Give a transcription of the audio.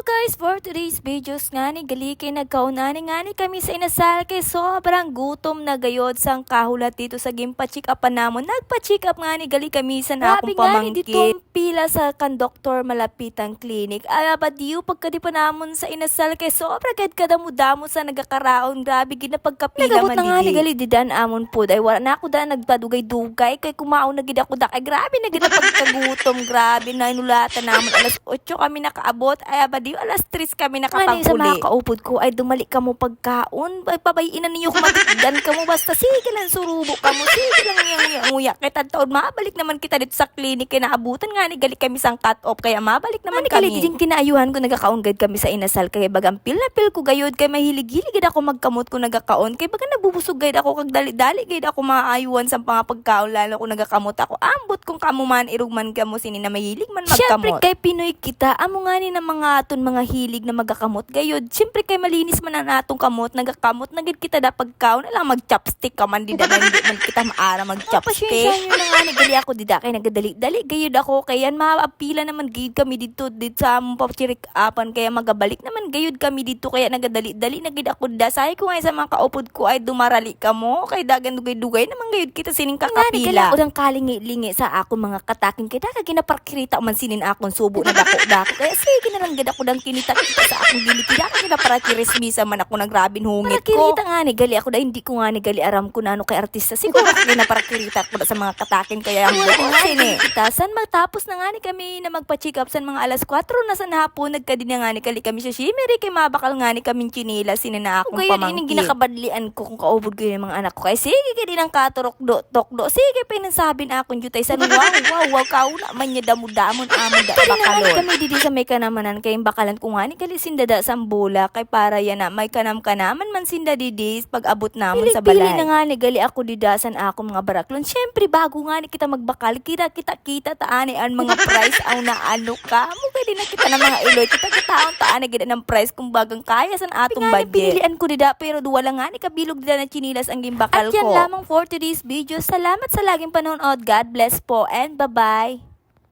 Guys, for today's videos nga ni Galiki nagkaunani nga ni kami sa inasal kay sobrang gutom na gayod sang kahulat dito sa gimpacheck up namon. Nagpa-check up nga ni Gali kami sa akong pamangkin. Dito pila sa kan doktor malapitang clinic. Ay ba diyo pagkadi pa namon sa inasal kay sobra gad kadamo-damo sa nagakaraon. Grabe gid na pagkapila man Nagabot na nga ni Gali didan amon pud ay wala na ako da nagpadugay-dugay kay kumaon na gid ako da kay grabe na gid na pagkagutom. Grabe na inulatan namon alas 8 kami nakaabot. Ay ba diyo alas 3 kami nakapanguli. Sa mga kaupod ko ay dumali ka mo pagkaon. Ay pabayinan ninyo kumatigdan ka mo. Basta sige lang surubo ka mo. Sige lang yung nguya. Kaya taon mabalik naman kita dito sa clinic. Kaya naabutan nga ni gali kami sang cut off. Kaya mabalik naman kami. Din kinaayuhan ko nagakaon gad kami sa inasal. Kaya bagang pil na pil ko gayod. Kaya mahilig-hilig gid ako magkamot ko nagakaon. Kaya baga nabubusog gayod ako kag dali-dali gayod ako maayuhan sa mga pagkaon. Lalo ko nagakamot ako. Ambot kung kamuman irugman ka mo sini na mahilig man magkamot. Siyempre kay Pinoy kita. Amo nga ni na mga aton mga hilig na magakamot gayod. Siyempre kay malinis man na natong kamot, nagakamot na gid kita da pagkaon ala mag-chopstick ka man di man kita maara mag-chopstick. Pasensya nyo na nga ni gali ako dida kay nagadali-dali gayod ako kay yan maapila naman gayod kami dito sa among pachirik apan kaya magabalik naman gayod kami dito kaya nagadali-dali na gid ako dida. Say ko nga sa mga kaupod ko ay dumarali ka mo kay dagan dugay-dugay naman gayod kita sining kakapila. Nga ni kalingi-lingi sa ako mga katakin kay daga ginaparkirita man sinin akong subo na dako-dako kaya sige na lang gid ako dang kinita sa akong gilikida kasi na para kirismisa man ako nagrabing hungit ko. Para kirita nga ni gali ako da hindi ko nga ni gali aram ko na ano kay artista. Siguro kasi na para kirita ko sa mga katakin kaya ang sini. San matapos na nga ni kami na magpa-check up san mga alas 4 na sa hapon nagkadin na nga ni kami sa shimmery kay mabakal nga ni kaming chinila sina na akong pamangkin. Kaya ginakabadlian ko kung kaubod ko yung mga anak ko. Kaya sige kaya din ang katurok tokdo. Sige pa sabi na akong jutay san wow kauna man niya damo-damon amon da bakalon. Kami didi sa may kanamanan kay bakalan ko nga ni kali sindada sambula kay para yan na may kanam-kanaman man sinda didis pag abot namon sa balay. Pili na nga ni gali ako didasan ako mga baraklon. Syempre bago nga ni kita magbakal kita taani ang mga price aw na ano ka. Mo pwede na kita na mga iloy kita taon taani gid ng price kung bagang kaya san atong budget. Pinilian ko dida pero duwa lang nga ni kabilog dida na chinilas ang gimbakal ko. At yan lamang for today's video. Salamat sa laging panonood. God bless po and bye-bye.